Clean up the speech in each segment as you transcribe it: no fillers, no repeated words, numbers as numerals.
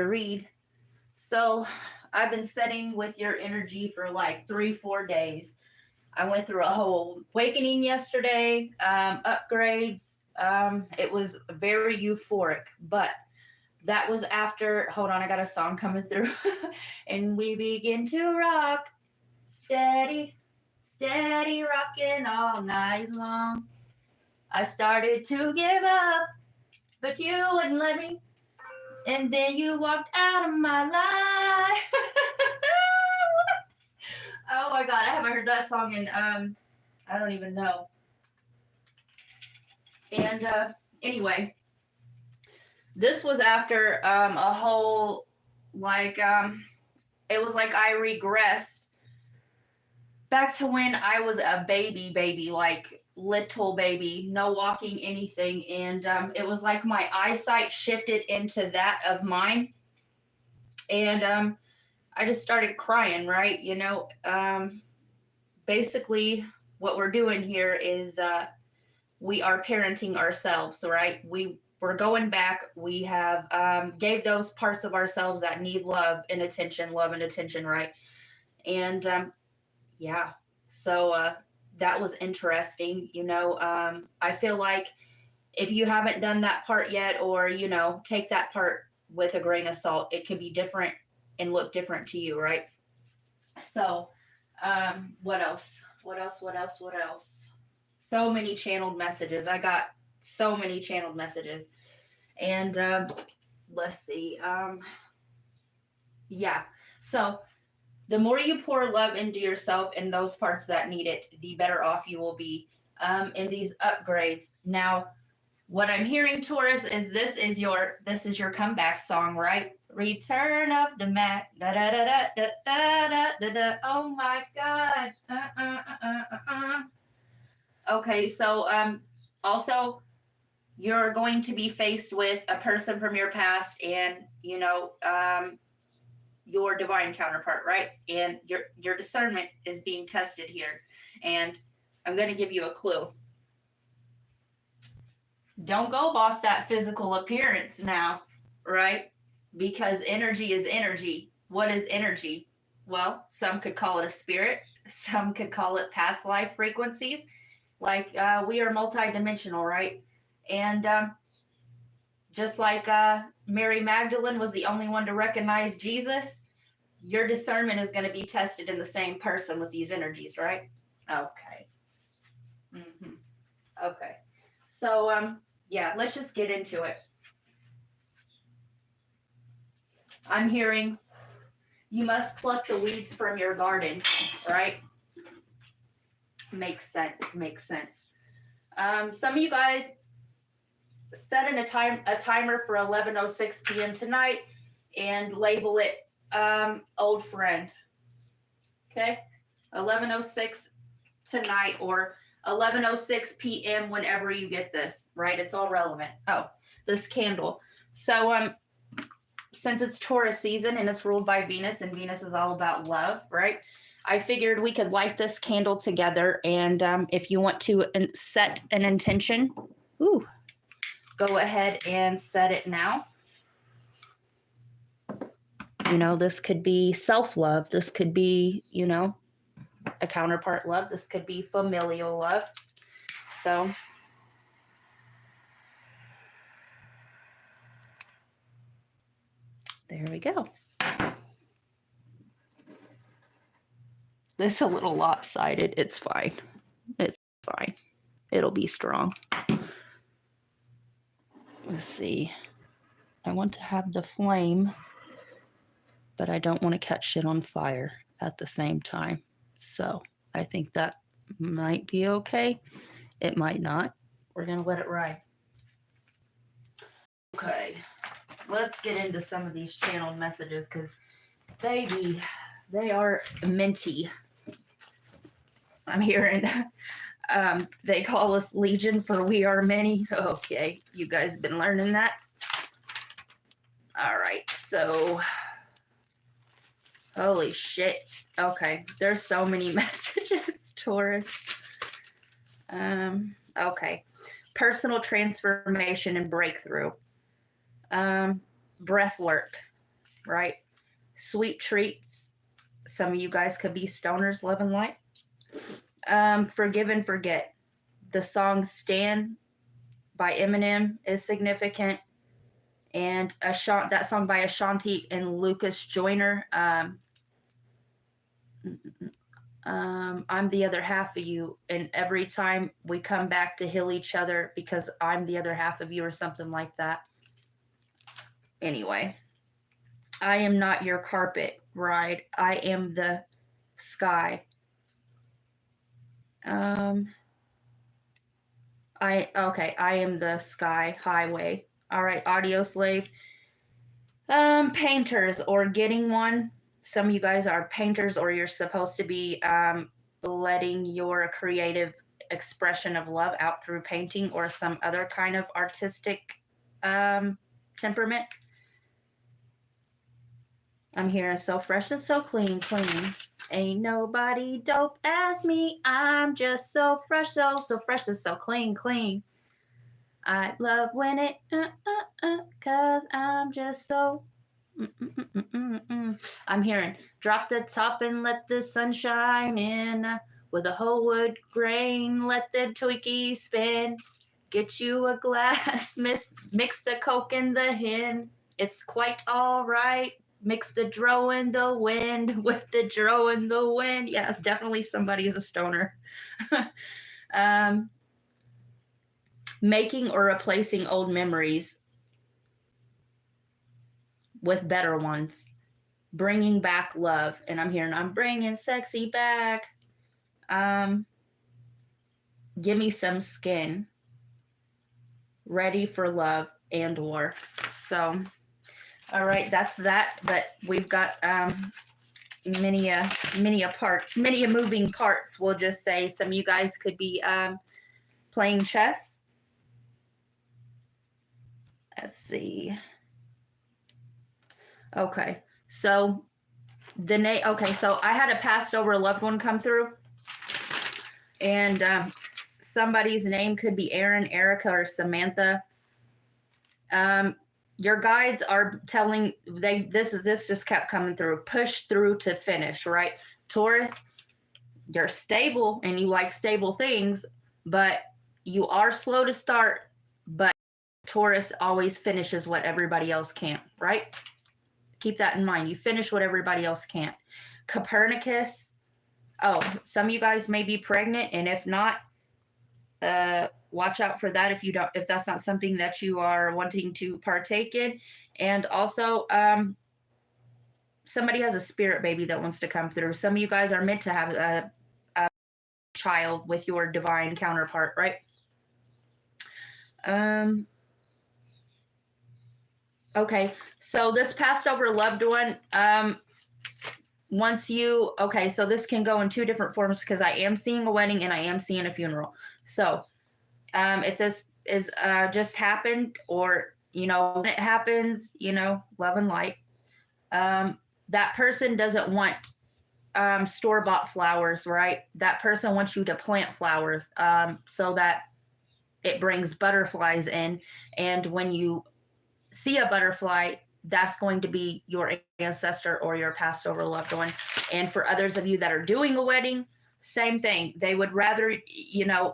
read. So I've been setting with your energy for like 3-4 days. I went through a whole awakening yesterday, upgrades. It was very euphoric, but that was after. Hold on, I got a song coming through. And we begin to rock steady, steady rocking all night long. I started to give up, but you wouldn't let me. And then you walked out of my life. Oh my god, I haven't heard that song in I don't even know. And anyway, this was after a whole like it was like I regressed back to when I was a baby, like little baby, no walking anything, and it was like my eyesight shifted into that of mine, and I just started crying, right? Basically, what we're doing here is we are parenting ourselves, right? We're going back. We have gave those parts of ourselves that need love and attention, right? And yeah, so that was interesting. I feel like if you haven't done that part yet, or take that part with a grain of salt, it could be different and look different to you, right? So, what else? What else? So many channeled messages. I got so many channeled messages. And let's see. Yeah. So, the more you pour love into yourself and those parts that need it, the better off you will be in these upgrades. Now, what I'm hearing, Taurus, is this is your comeback song, right? Return of the Mac. Da, da, da, da, da, da, da, da. Oh my God. Okay, so also you're going to be faced with a person from your past, and your divine counterpart, right? And your discernment is being tested here. And I'm going to give you a clue. Don't go off that physical appearance now, right? Because energy is energy. What is energy? Well, some could call it a spirit. Some could call it past life frequencies. Like we are multidimensional, right? And just like Mary Magdalene was the only one to recognize Jesus, your discernment is going to be tested in the same person with these energies, right? Okay. Okay. So, yeah, let's just get into it. I'm hearing you must pluck the weeds from your garden, right? Makes sense. Some of you guys set a timer for 11:06 p.m. tonight and label it old friend. Okay? 11:06 tonight, or 11:06 p.m. whenever you get this, right? It's all relevant. Oh, this candle. So since it's Taurus season and it's ruled by Venus, and Venus is all about love, right? I figured we could light this candle together, and if you want to set an intention, go ahead and set it now. This could be self-love. This could be, a counterpart love. This could be familial love. So there we go. This is a little lopsided. It's fine. It's fine. It'll be strong. Let's see. I want to have the flame, but I don't want to catch shit on fire at the same time. So I think that might be okay. It might not. We're going to let it ride. Okay. Let's get into some of these channeled messages, because, baby, they are minty. I'm hearing they call us Legion, for we are many. Okay, you guys been learning that? All right, so holy shit. Okay, there's so many messages, Taurus. Okay, personal transformation and breakthrough. Breath work. right? Sweet treats. Some of you guys could be stoners, love and light. Forgive and forget. The song Stan by Eminem is significant. And that song by Ashanti and Lucas Joyner. I'm the other half of you, and every time we come back to heal each other because I'm the other half of you, or something like that. Anyway, I am not your carpet ride. I am the sky. I am the sky highway. All right, audio slave. Painters or getting one. Some of you guys are painters, or you're supposed to be letting your creative expression of love out through painting or some other kind of artistic temperament. I'm hearing so fresh and so clean, clean. Ain't nobody dope as me. I'm just so fresh, so fresh and so clean, clean. I love when it, cause I'm just so. I'm hearing drop the top and let the sun shine in with a whole wood grain. Let the tweaky spin. Get you a glass, mix the coke and the hen. It's quite all right. Mix the dro and the wind with the dro and the wind. Yes, definitely somebody is a stoner. Making or replacing old memories with better ones. Bringing back love. And I'm hearing, I'm bringing sexy back. Give me some skin. Ready for love and war. So, all right, that's that. But we've got many moving parts. We'll just say some of you guys could be playing chess. Let's see. Okay, so so I had a passed over loved one come through, and somebody's name could be Aaron, Erica, or Samantha. Your guides are telling this just kept coming through. Push through to finish, right? Taurus, you're stable and you like stable things, but you are slow to start, but Taurus always finishes what everybody else can't, right? Keep that in mind. You finish what everybody else can't. Copernicus. Oh, some of you guys may be pregnant, and if not, watch out for that if that's not something that you are wanting to partake in. And also, somebody has a spirit baby that wants to come through. Some of you guys are meant to have a child with your divine counterpart, right? Okay, so this passed over loved one, so this can go in two different forms because I am seeing a wedding and I am seeing a funeral. So if this is just happened, or, when it happens, love and light, that person doesn't want store-bought flowers, right? That person wants you to plant flowers so that it brings butterflies in. And when you see a butterfly, that's going to be your ancestor or your passed over loved one. And for others of you that are doing a wedding, same thing. They would rather,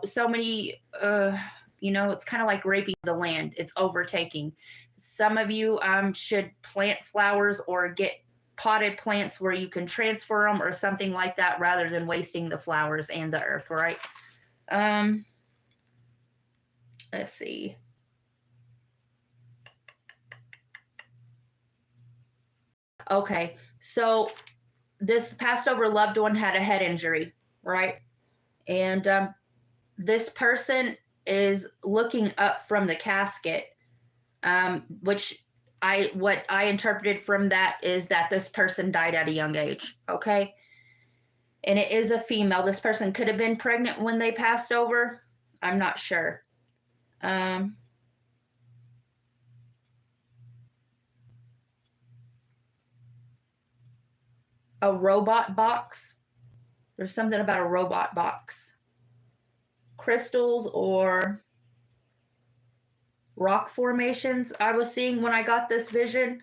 so many, it's kind of like raping the land. It's overtaking. Some of you should plant flowers or get potted plants where you can transfer them or something like that, rather than wasting the flowers and the earth, right? Let's see. Okay, so this passed over loved one had a head injury, right? And this person is looking up from the casket, what I interpreted from that is that this person died at a young age, okay? And it is a female. This person could have been pregnant when they passed over. I'm not sure. A robot box. There's something about a robot box. Crystals or rock formations I was seeing when I got this vision.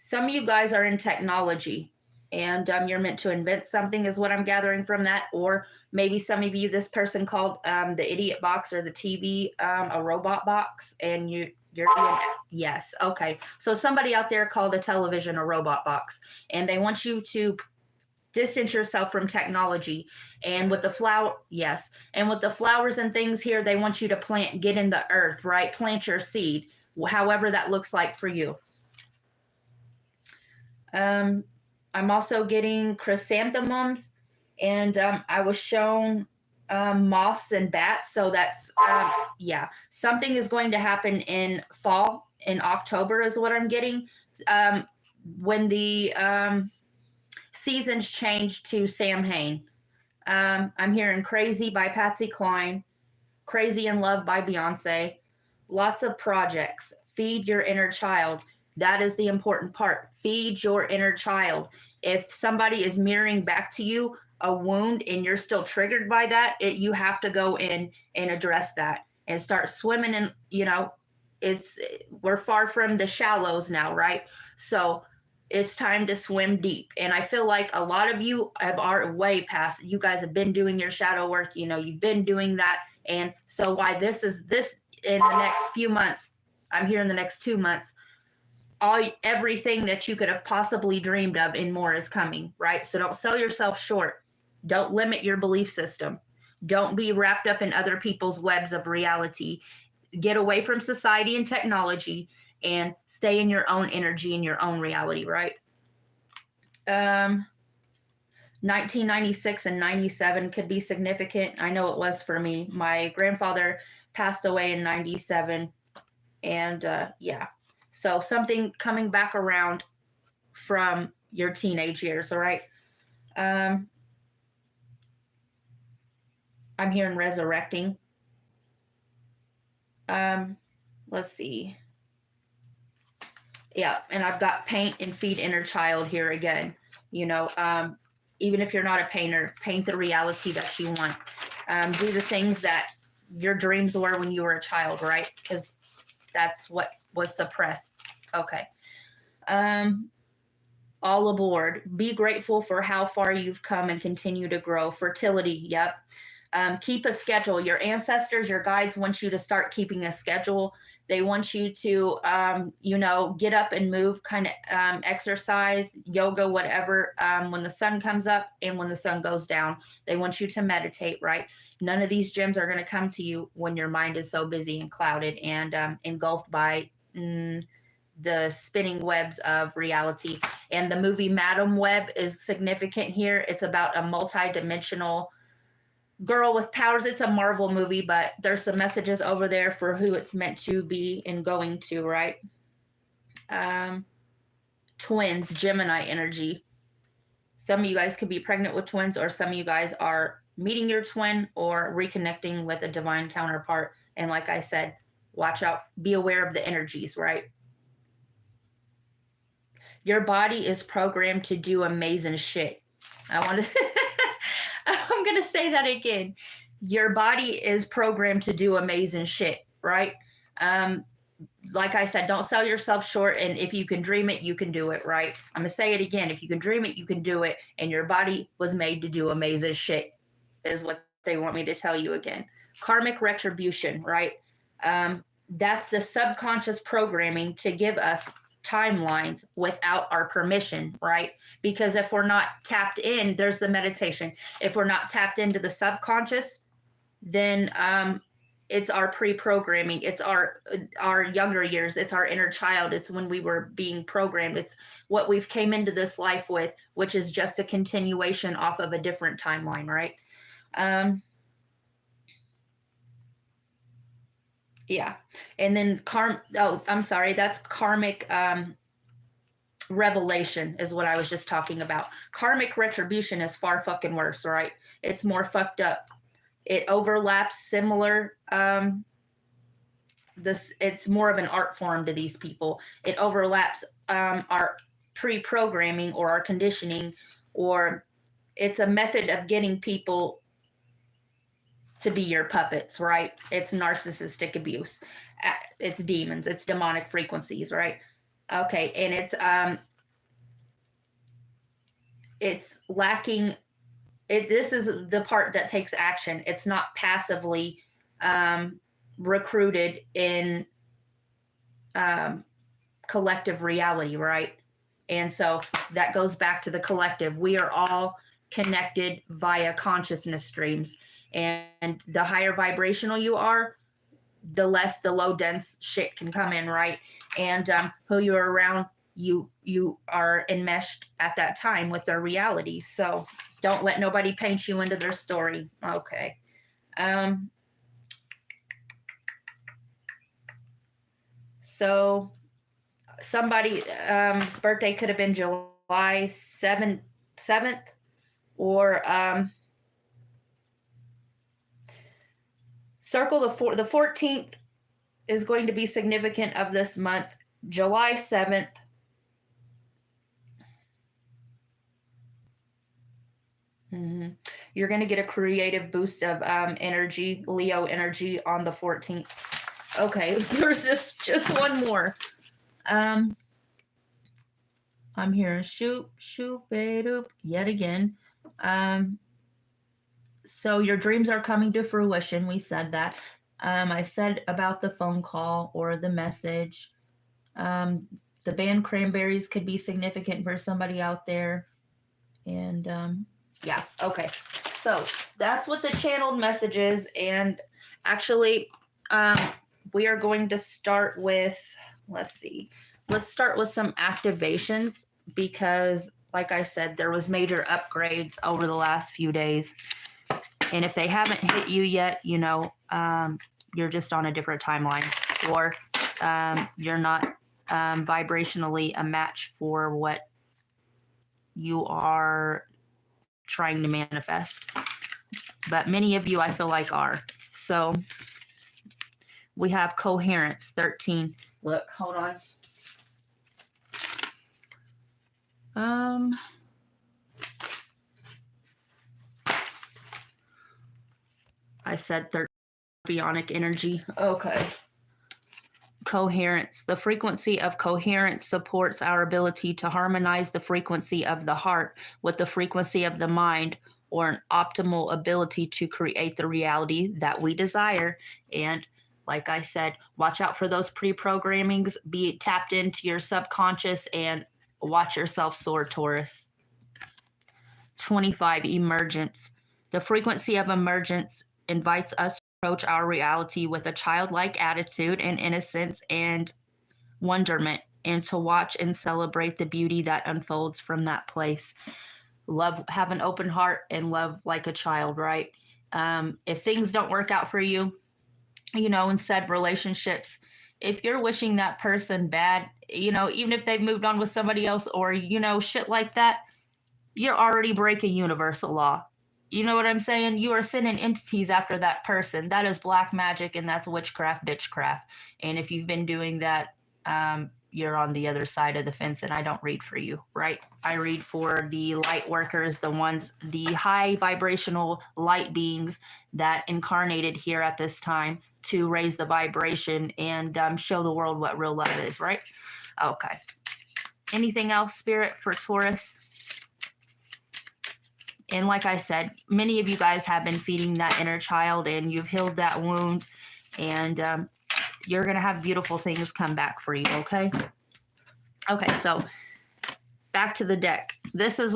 Some of you guys are in technology, and you're meant to invent something, is what I'm gathering from that. Or maybe some of you, this person called the idiot box or the TV a robot box, and you're doing, yes, okay. So somebody out there called a television a robot box, and they want you to distance yourself from technology. And with the flower, yes, and with the flowers and things here, they want you to plant, get in the earth, right? Plant your seed, however that looks like for you. I'm also getting chrysanthemums, and I was shown moths and bats. So that's, yeah, something is going to happen in fall, in October, is what I'm getting. When the seasons change to Samhain. I'm hearing Crazy by Patsy Cline, Crazy in Love by Beyonce, lots of projects. Feed your inner child. That is the important part. Feed your inner child. If somebody is mirroring back to you a wound and you're still triggered by that, you have to go in and address that and start swimming in, we're far from the shallows now, right? So it's time to swim deep. And I feel like a lot of you are way past. You guys have been doing your shadow work. You've been doing that. And so why this in the next few months, I'm here in the next 2 months, everything that you could have possibly dreamed of and more is coming, right? So don't sell yourself short. Don't limit your belief system. Don't be wrapped up in other people's webs of reality. Get away from society and technology and stay in your own energy and your own reality, right? 1996 and 97 could be significant. I know it was for me. My grandfather passed away in 97. And yeah, so something coming back around from your teenage years, all right? I'm hearing resurrecting. Let's see. Yeah, and I've got paint and feed inner child here again. Even if you're not a painter, paint the reality that you want. Do the things that your dreams were when you were a child, right? Because that's what was suppressed. Okay. All aboard. Be grateful for how far you've come and continue to grow. Fertility. Yep. Keep a schedule. Your ancestors, your guides want you to start keeping a schedule. They want you to, get up and move, kind of exercise, yoga, whatever, when the sun comes up and when the sun goes down. They want you to meditate, right? None of these gems are going to come to you when your mind is so busy and clouded and engulfed by the spinning webs of reality. And the movie Madam Web is significant here. It's about a multi-dimensional girl with powers. It's a Marvel movie, but there's some messages over there for who it's meant to be and going to, right? Twins, Gemini energy. Some of you guys could be pregnant with twins, or some of you guys are meeting your twin or reconnecting with a divine counterpart. And like I said, watch out, be aware of the energies, right? Your body is programmed to do amazing shit. I'm going to say that again. Your body is programmed to do amazing shit, right? Like I said, don't sell yourself short. And if you can dream it, you can do it, right? I'm going to say it again. If you can dream it, you can do it. And your body was made to do amazing shit, is what they want me to tell you again. Karmic retribution, right? That's the subconscious programming to give us timelines without our permission, right? Because if we're not tapped in, there's the meditation. If we're not tapped into the subconscious, then it's our pre-programming. It's our younger years. It's our inner child. It's when we were being programmed. It's what we've came into this life with, which is just a continuation off of a different timeline, right? Yeah. And then that's karmic revelation is what I was just talking about. Karmic retribution is far fucking worse, right? It's more fucked up. It overlaps similar. It's more of an art form to these people. It overlaps our pre-programming or our conditioning, or it's a method of getting people to be your puppets, right? It's narcissistic abuse. It's demons. It's demonic frequencies, right? Okay, and it's lacking. This is the part that takes action. It's not passively recruited in collective reality, right? And so that goes back to the collective. We are all connected via consciousness streams. And the higher vibrational you are, the less the low dense shit can come in, right? And who you're around, you are enmeshed at that time with their reality. So don't let nobody paint you into their story. Okay. So somebody's birthday could have been July 7th, or circle the 14th is going to be significant of this month. July 7th. You're going to get a creative boost of energy, Leo energy on the 14th. Okay, there's just one more. I'm hearing shoop, doop yet again. So your dreams are coming to fruition. We said that. I said about the phone call or the message. The band Cranberries could be significant for somebody out there. And yeah, okay. So that's what the channeled message is. And actually, we are going to start with, let's start with some activations, because like I said, there was major upgrades over the last few days. And if they haven't hit you yet, you know, you're just on a different timeline, or you're not vibrationally a match for what you are trying to manifest. But many of you, I feel like, are. So we have coherence, 13. Look, hold on. I said 13. Bionic energy. Okay. Coherence. The frequency of coherence supports our ability to harmonize the frequency of the heart with the frequency of the mind, or an optimal ability to create the reality that we desire. And like I said, watch out for those pre-programmings. Be tapped into your subconscious and watch yourself soar, Taurus. 25. Emergence. The frequency of emergence invites us to approach our reality with a childlike attitude and innocence and wonderment, and to watch and celebrate the beauty that unfolds from that place. Love, have an open heart and love like a child, right? If things don't work out for you, you know, in said relationships, if you're wishing that person bad, you know, even if they've moved on with somebody else, or, you know, shit like that, you're already breaking universal law. You know what I'm saying? You are sending entities after that person. That is black magic, and that's witchcraft, bitchcraft. And if you've been doing that, you're on the other side of the fence, and I don't read for you, right? I read for the light workers, the high vibrational light beings that incarnated here at this time to raise the vibration and show the world what real love is, right? Okay. Anything else, Spirit, for Taurus? And like I said, many of you guys have been feeding that inner child, and you've healed that wound, and you're going to have beautiful things come back for you, okay? Okay, so back to the deck. This is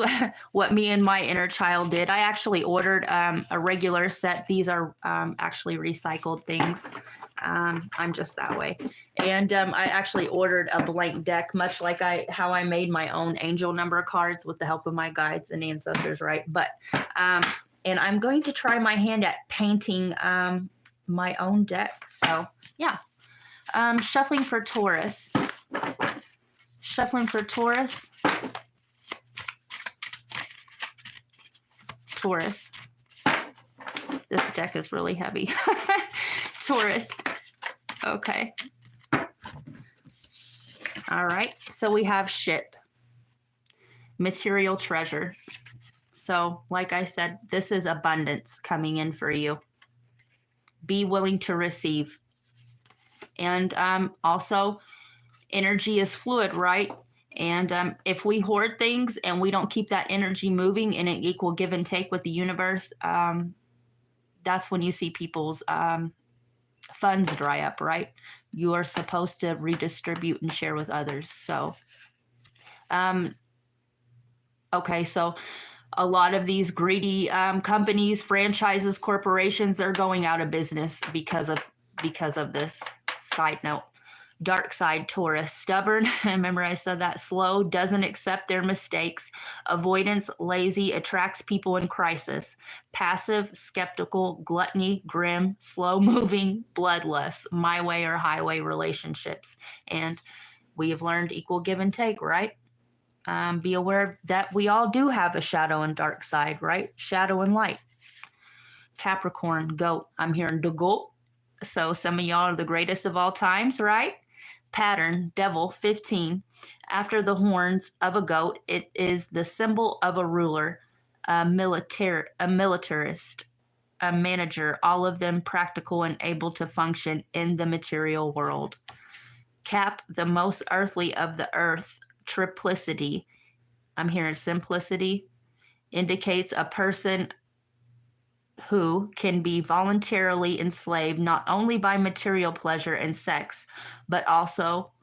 what me and my inner child did. I actually ordered a regular set. These are actually recycled things. I'm just that way. And I actually ordered a blank deck, much like how I made my own angel number cards with the help of my guides and ancestors, right? But, and I'm going to try my hand at painting my own deck. So, yeah. Shuffling for Taurus. Shuffling for Taurus. Taurus. This deck is really heavy. Taurus. Okay. All right. So we have ship. Material treasure. So like I said, this is abundance coming in for you. Be willing to receive. And also, energy is fluid, right? And if we hoard things and we don't keep that energy moving in an equal give and take with the universe, that's when you see people's funds dry up, right? You are supposed to redistribute and share with others. So, okay, so a lot of these greedy companies, franchises, corporations, they're going out of business because of this. Side note. Dark side Taurus, stubborn. Remember I said that. Slow, doesn't accept their mistakes. Avoidance, lazy, attracts people in crisis. Passive, skeptical, gluttony, grim, slow moving, bloodless, my way or highway relationships. And we have learned equal give and take, right? Be aware that we all do have a shadow and dark side, right? Shadow and light. Capricorn, goat. I'm hearing the goat. So some of y'all are the greatest of all times, right? Pattern, devil, 15. After the horns of a goat, it is the symbol of a ruler, a militarist, a manager, all of them practical and able to function in the material world. Cap, the most earthly of the earth, triplicity. I'm hearing simplicity, indicates a person who can be voluntarily enslaved not only by material pleasure and sex, but also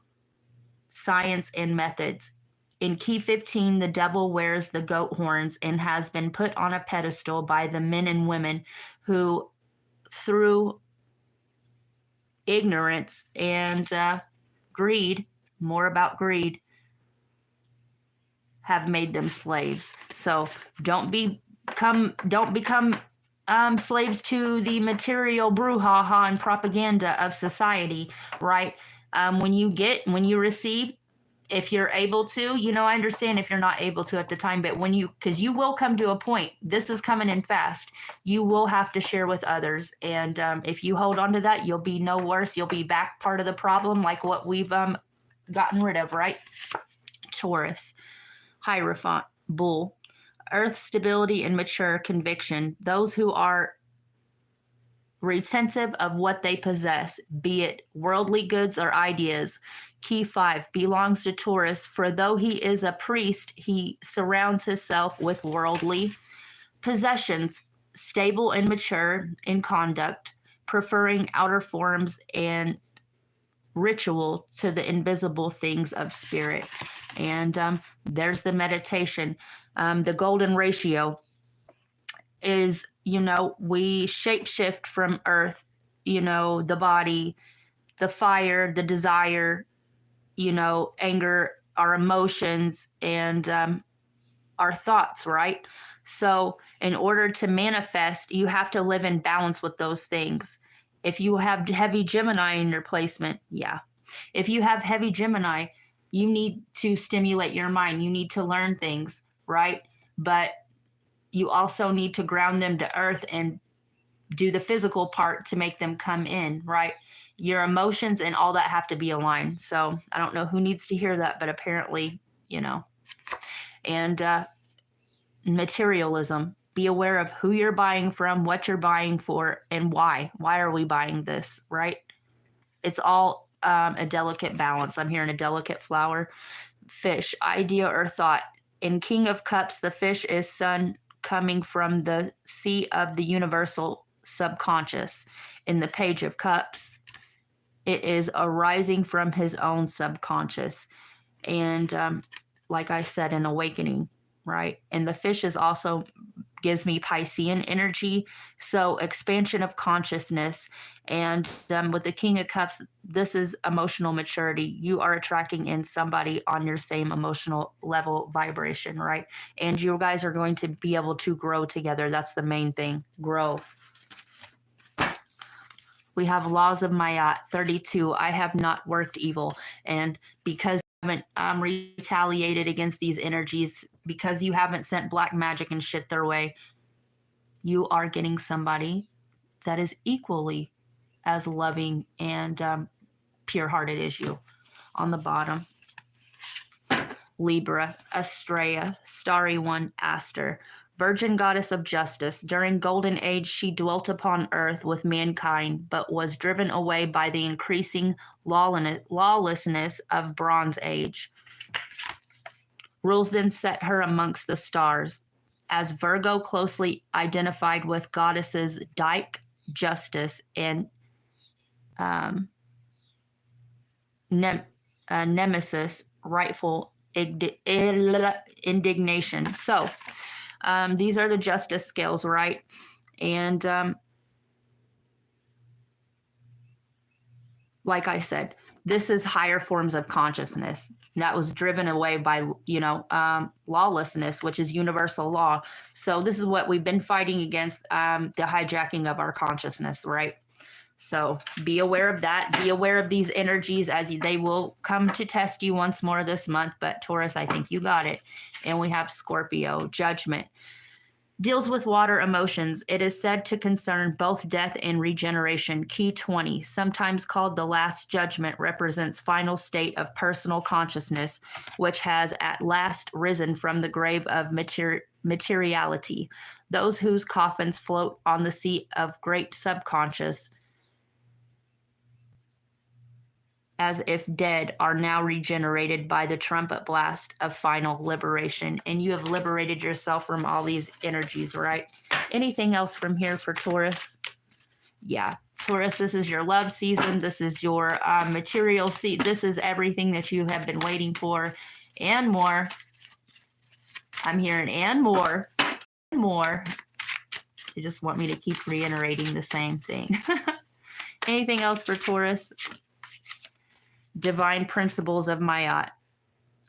science and methods. In Key 15, the devil wears the goat horns and has been put on a pedestal by the men and women who, through ignorance and greed, more about greed, have made them slaves. So don't become slaves to the material brouhaha and propaganda of society, right? When you receive, if you're able to, I understand if you're not able to at the time, but because you will come to a point, this is coming in fast, you will have to share with others. And if you hold on to that, you'll be no worse. You'll be back part of the problem, like what we've gotten rid of, right? Taurus, Hierophant, bull. Earth, stability, and mature conviction. Those who are retentive of what they possess, be it worldly goods or ideas. Key 5 belongs to Taurus, for though he is a priest, he surrounds himself with worldly possessions, stable and mature in conduct, preferring outer forms and ritual to the invisible things of spirit. And there's the meditation. The golden ratio is, we shapeshift from earth, the body, the fire, the desire, anger, our emotions, and our thoughts, right? So in order to manifest, you have to live in balance with those things. If you have heavy Gemini in your placement, yeah. If you have heavy Gemini, you need to stimulate your mind. You need to learn things, right? But you also need to ground them to earth and do the physical part to make them come in, right? Your emotions and all that have to be aligned. So I don't know who needs to hear that, but apparently, And materialism. Be aware of who you're buying from, what you're buying for, and why. Why are we buying this, right? It's all a delicate balance. I'm hearing a delicate flower. Fish, idea or thought. In King of Cups, the fish is sun coming from the sea of the universal subconscious. In the Page of Cups, it is arising from his own subconscious. And like I said, an awakening, right? And the fish is also gives me Piscean energy, so expansion of consciousness. And with the King of Cups, this is emotional maturity. You are attracting in somebody on your same emotional level vibration, right? And you guys are going to be able to grow together. That's the main thing, grow. We have laws of Mayat, 32. I have not worked evil. And because haven't retaliated against these energies, because you haven't sent black magic and shit their way, you are getting somebody that is equally as loving and pure-hearted as you. On the bottom, Libra, Estrella, Starry One, Aster, Virgin Goddess of Justice. During Golden Age, she dwelt upon earth with mankind, but was driven away by the increasing lawlessness of Bronze Age. Rules then set her amongst the stars. As Virgo closely identified with goddesses Dyke, Justice, and Nemesis, rightful indignation. So these are the justice scales, right? And like I said, this is higher forms of consciousness that was driven away by, lawlessness, which is universal law. So this is what we've been fighting against, the hijacking of our consciousness, right? So be aware of that. Be aware of these energies as they will come to test you once more this month. But Taurus, I think you got it. And we have Scorpio, judgment. Deals with water emotions. It is said to concern both death and regeneration. Key 20, sometimes called the last judgment, represents final state of personal consciousness, which has at last risen from the grave of materiality. Those whose coffins float on the sea of great subconscious, as if dead, are now regenerated by the trumpet blast of final liberation. And you have liberated yourself from all these energies, right? Anything else from here for Taurus? Yeah. Taurus, this is your love season. This is your material season. This is everything that you have been waiting for and more. I'm hearing and more. And more. You just want me to keep reiterating the same thing. Anything else for Taurus? Divine principles of Ma'at.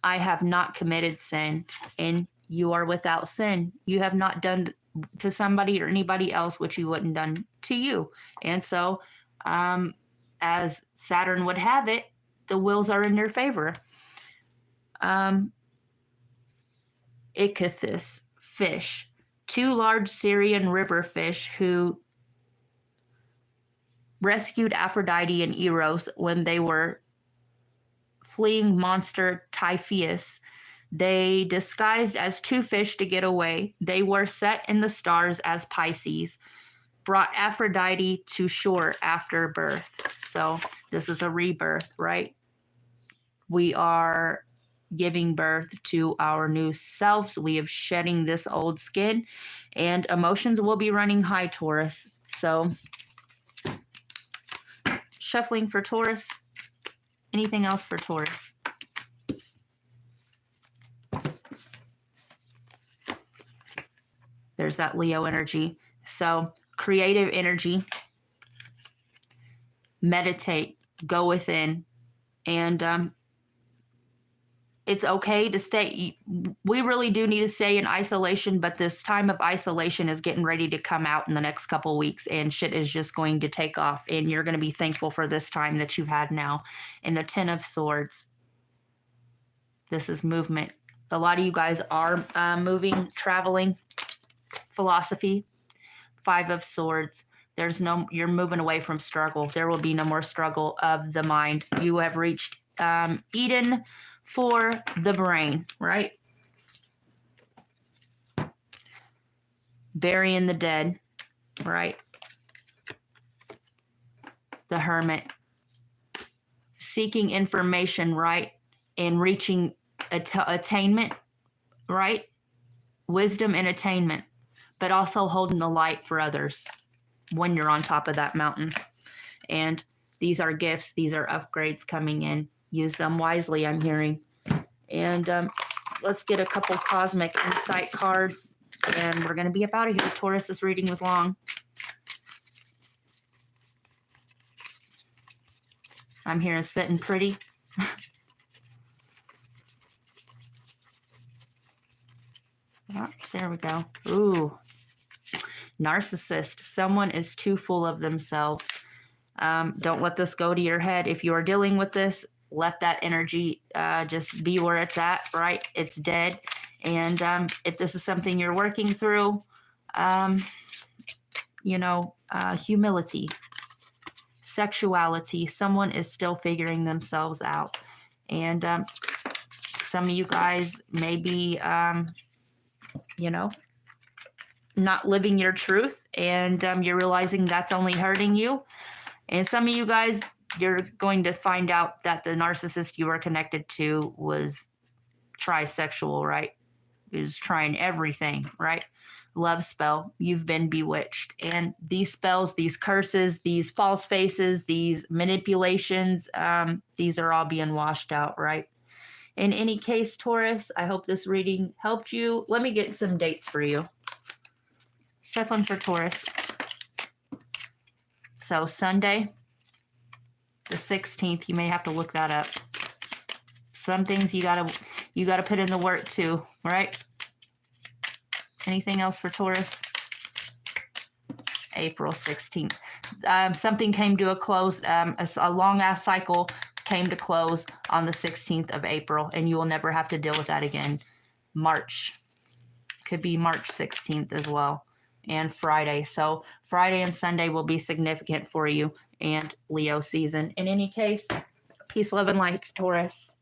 I have not committed sin, and you are without sin. You have not done to somebody or anybody else what you wouldn't done to you. And so, as Saturn would have it, the wheels are in your favor. Ichthys, fish. 2 large Syrian river fish who rescued Aphrodite and Eros when they were fleeing monster Typhoeus. They disguised as 2 fish to get away. They were set in the stars as Pisces, brought Aphrodite to shore after birth. So this is a rebirth, right? We are giving birth to our new selves. We are shedding this old skin, and emotions will be running high, Taurus. So shuffling for Taurus. Anything else for Taurus? There's that Leo energy. So creative energy, meditate, go within, and it's okay to stay. We really do need to stay in isolation, but this time of isolation is getting ready to come out in the next couple of weeks, and shit is just going to take off, and you're going to be thankful for this time that you've had now. And the 10 of Swords, this is movement. A lot of you guys are moving, traveling, philosophy. 5 of Swords. You're moving away from struggle. There will be no more struggle of the mind. You have reached Eden for the brain, right? Burying the dead, right? The Hermit. Seeking information, right? And reaching attainment, right? Wisdom and attainment, but also holding the light for others when you're on top of that mountain. And these are gifts. These are upgrades coming in. Use them wisely, I'm hearing. And let's get a couple cosmic insight cards, and we're going to be up out of here. Taurus, this reading was long. I'm hearing sitting pretty. Oh, there we go. Ooh. Narcissist. Someone is too full of themselves. Don't let this go to your head. If you are dealing with this, let that energy just be where it's at, right? It's dead. And if this is something you're working through, humility, sexuality, someone is still figuring themselves out. And some of you guys may be, not living your truth, and you're realizing that's only hurting you. And some of you guys, you're going to find out that the narcissist you were connected to was trisexual, right? Is trying everything, right? Love spell, you've been bewitched. And these spells, these curses, these false faces, these manipulations, these are all being washed out, right? In any case, Taurus, I hope this reading helped you. Let me get some dates for you. Shuffling for Taurus. So Sunday, the 16th, you may have to look that up. Some things you gotta put in the work too, right? Anything else for Taurus? April 16th. Something came to a close. A long-ass cycle came to close on the 16th of April, and you will never have to deal with that again. March. Could be March 16th as well. And Friday. So Friday and Sunday will be significant for you and Leo season. In any case, peace, love, and light, Taurus.